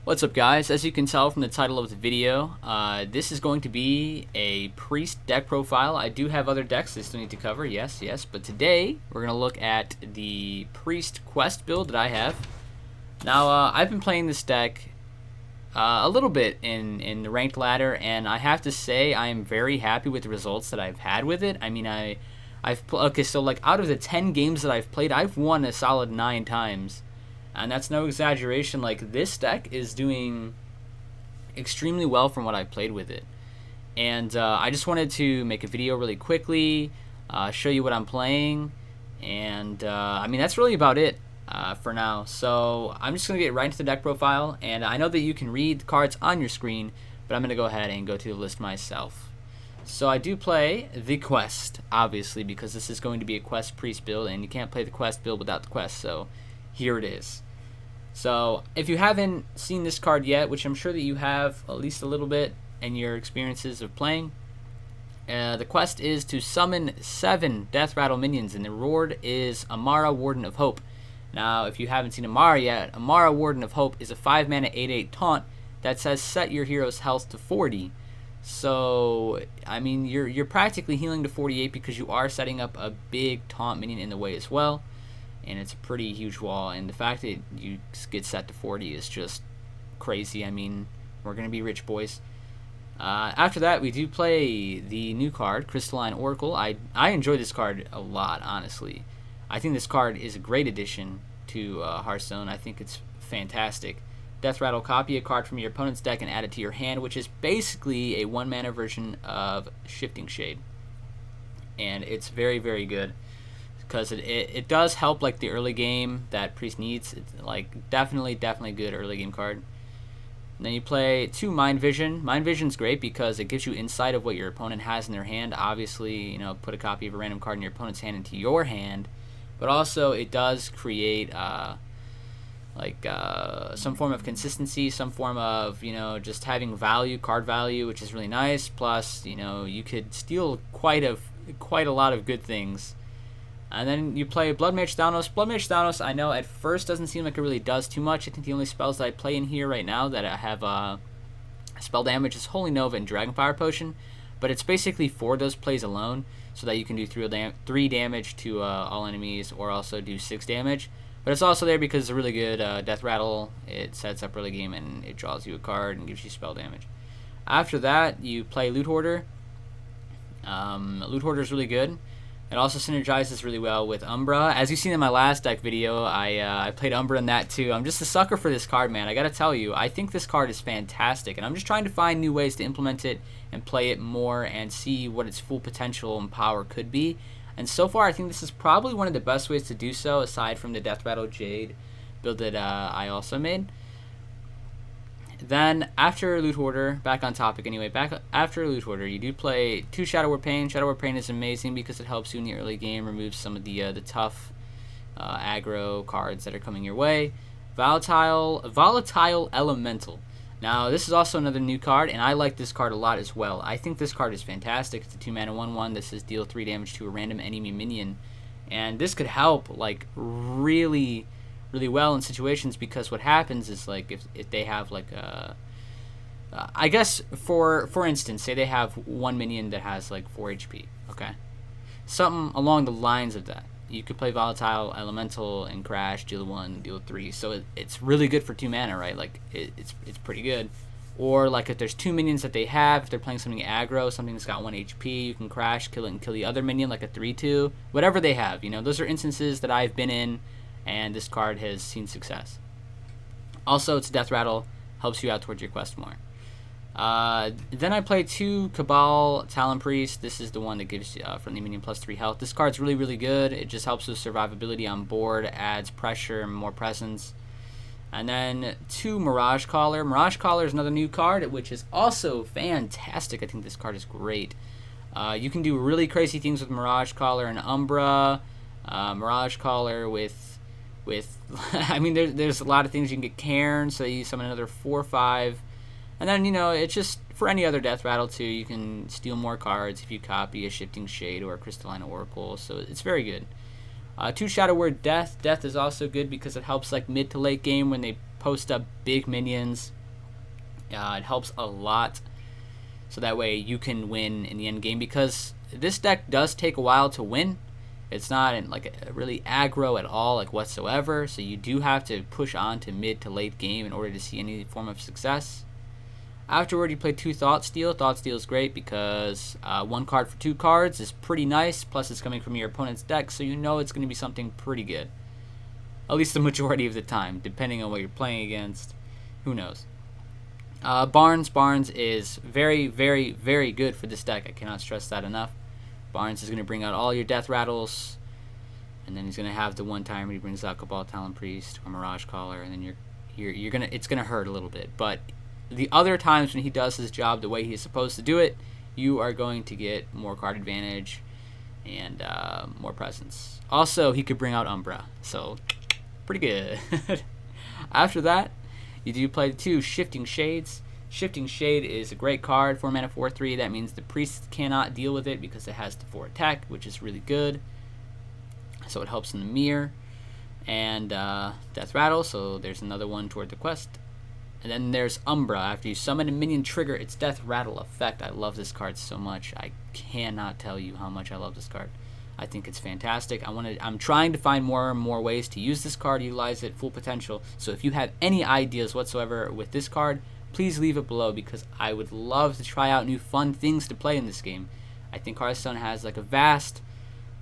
What's up, guys? As you can tell from the title of the video, this is going to be a priest deck profile. I do have other decks I still need to cover, yes, but today we're going to look at the priest quest build that I have. Now, I've been playing this deck a little bit in the ranked ladder, and I have to say I am very happy with the results that I've had with it. I mean, okay, so like out of the 10 games that I've played, I've won a solid 9 times. And that's no exaggeration. Like, this deck is doing extremely well from what I've played with it. And I just wanted to make a video really quickly, show you what I'm playing. And I mean, that's really about it for now. So I'm just going to get right into the deck profile. And I know that you can read the cards on your screen, but I'm going to go ahead and go to the list myself. So I do play the quest, obviously, because this is going to be a quest priest build. And you can't play the quest build without the quest. So here it is. So if you haven't seen this card yet, which I'm sure that you have at least a little bit in your experiences of playing, the quest is to summon 7 Death Rattle minions, and the reward is Amara, Warden of Hope. Now, if you haven't seen Amara yet, Amara, Warden of Hope is a 5-mana 8/8 taunt that says set your hero's health to 40. So, I mean, you're practically healing to 48 because you are setting up a big taunt minion in the way as well. And it's a pretty huge wall, and the fact that you get set to 40 is just crazy. I mean, we're going to be rich, boys. After that, we do play the new card, Crystalline Oracle. I enjoy this card a lot, honestly. I think this card is a great addition to Hearthstone. I think it's fantastic. Death Rattle, copy a card from your opponent's deck and add it to your hand, which is basically a 1-mana version of Shifting Shade. And it's very, very good, because it does help like the early game that priest needs. It's like definitely good early game card. And then you play 2 Mind Vision. Mind Vision's great because it gives you insight of what your opponent has in their hand. Obviously, you know, put a copy of a random card in your opponent's hand into your hand, but also it does create some form of consistency, some form of, you know, just having value, card value, which is really nice. Plus, you know, you could steal quite a lot of good things. And then you play Blood Mage Thanos. Blood Mage Thanos, I know at first doesn't seem like it really does too much. I think the only spells that I play in here right now that I have spell damage is Holy Nova and Dragonfire Potion. But it's basically for those plays alone, so that you can do 3 damage to all enemies, or also do 6 damage. But it's also there because it's a really good Death Rattle. It sets up early game and it draws you a card and gives you spell damage. After that, you play Loot Hoarder. Loot Hoarder is really good. It also synergizes really well with Umbra. As you've seen in my last deck video, I played Umbra in that too. I'm just a sucker for this card, man. I gotta tell you, I think this card is fantastic, and I'm just trying to find new ways to implement it and play it more and see what its full potential and power could be. And so far, I think this is probably one of the best ways to do so, aside from the Death Rattle Jade build that I also made. Then, after Loot Hoarder, back on topic anyway, after Loot Hoarder, you do play 2 Shadow War Pain. Shadow War Pain is amazing because it helps you in the early game, removes some of the tough aggro cards that are coming your way. Volatile Elemental. Now, this is also another new card, and I like this card a lot as well. I think this card is fantastic. It's a 2-mana 1/1. This is deal 3 damage to a random enemy minion. And this could help, like, really well in situations, because what happens is, like, if they have like I guess for instance, say they have 1 minion that has like 4 HP, okay, something along the lines of that, you could play Volatile Elemental and crash, deal 1, deal 3. So it's really good for 2 mana, right? Like it's pretty good. Or like if there's 2 minions that they have, if they're playing something aggro, something that's got 1 HP, you can crash, kill it, and kill the other minion, like a 3/2, whatever they have. You know, those are instances that I've been in, and this card has seen success. Also, it's Death Rattle, helps you out towards your quest more. Then I play 2 Cabal Talon Priest. This is the one that gives friendly minion +3 health. This card's really good. It just helps with survivability on board, adds pressure, more presence. And then 2 Mirage Caller. Mirage Caller is another new card, which is also fantastic. I think this card is great. You can do really crazy things with Mirage Caller and Umbra. Mirage Caller with I mean, there's a lot of things. You can get Cairn, so you summon another 4/5, and then, you know, it's just for any other Death Rattle too. You can steal more cards if you copy a Shifting Shade or a Crystalline Oracle, so it's very good. 2 Shadow Word Death. Death is also good because it helps like mid to late game when they post up big minions. It helps a lot, so that way you can win in the end game, because this deck does take a while to win. It's not like a really aggro at all, like whatsoever, so you do have to push on to mid to late game in order to see any form of success. Afterward, you play 2 Thought Steal. Thought Steal is great because 1 card for 2 cards is pretty nice, plus it's coming from your opponent's deck, so you know it's going to be something pretty good. At least the majority of the time, depending on what you're playing against. Who knows? Barnes is very, very, very good for this deck. I cannot stress that enough. Barnes is going to bring out all your Death Rattles, and then he's going to have the one time when he brings out Cabal Talon Priest or Mirage Caller, and then it's going to hurt a little bit. But the other times when he does his job the way he's supposed to do it, you are going to get more card advantage and more presence. Also, he could bring out Umbra, so pretty good. After that, you do play 2 Shifting Shades. Shifting Shade is a great card, 4 mana 4/3. That means the priest cannot deal with it because it has the 4 attack, which is really good. So it helps in the mirror. And Death Rattle, so there's another one toward the quest. And then there's Umbra. After you summon a minion, trigger its Death Rattle effect. I love this card so much. I cannot tell you how much I love this card. I think it's fantastic. I'm trying to find more and more ways to use this card, utilize it full potential. So if you have any ideas whatsoever with this card, please leave it below, because I would love to try out new fun things to play in this game. I think Hearthstone has like a vast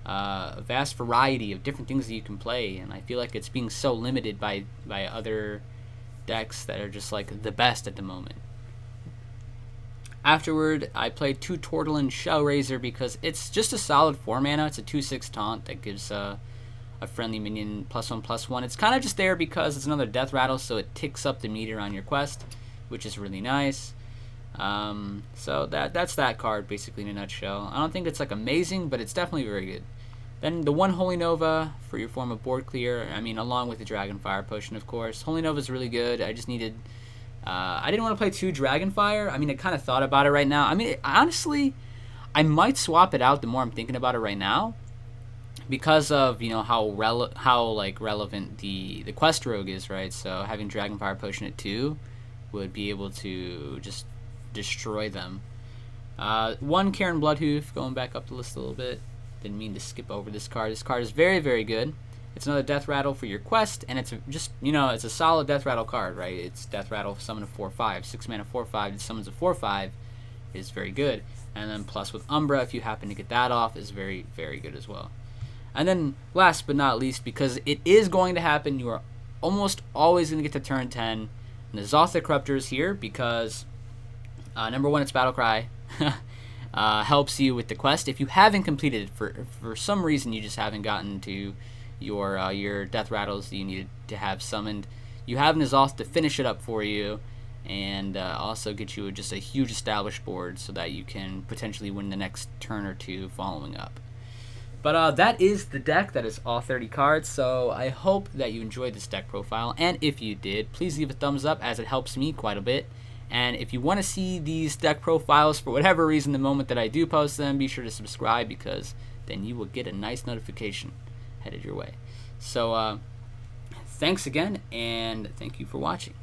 variety of different things that you can play, and I feel like it's being so limited by other decks that are just like the best at the moment. Afterward, I played 2 Tortolin Shellraiser because it's just a solid 4 mana. It's a 2/6 taunt that gives a friendly minion +1/+1. It's kind of just there because it's another Death Rattle, so it ticks up the meter on your quest, which is really nice. So that's that card basically in a nutshell. I don't think it's like amazing, but it's definitely very good. Then the 1 Holy Nova for your form of board clear. I mean, along with the Dragonfire Potion, of course. Holy Nova is really good. I just needed... I didn't want to play 2 Dragonfire. I mean, I kind of thought about it right now. I mean, honestly, I might swap it out the more I'm thinking about it right now, because of, you know, how relevant the Quest Rogue is, right? So having Dragonfire Potion at 2 would be able to just destroy them. 1 Karen Bloodhoof, going back up the list a little bit. Didn't mean to skip over this card. This card is very, very good. It's another Death Rattle for your quest, and it's just, you know, it's a solid Death Rattle card, right? It's Death Rattle, summon a 4/5, 6 mana 4/5, it summons a 4/5, is very good. And then plus with Umbra, if you happen to get that off, is very, very good as well. And then last but not least, because it is going to happen, you are almost always going to get to turn 10. N'Zoth the Corruptor is here because, number 1, it's Battlecry. Helps you with the quest. If you haven't completed it, for some reason you just haven't gotten to your Death Rattles that you needed to have summoned, you have N'Zoth to finish it up for you, and also get you just a huge established board so that you can potentially win the next turn or 2 following up. But that is the deck. That is all 30 cards. So I hope that you enjoyed this deck profile, and if you did, please leave a thumbs up, as it helps me quite a bit. And if you want to see these deck profiles for whatever reason the moment that I do post them, be sure to subscribe, because then you will get a nice notification headed your way. So thanks again, and thank you for watching.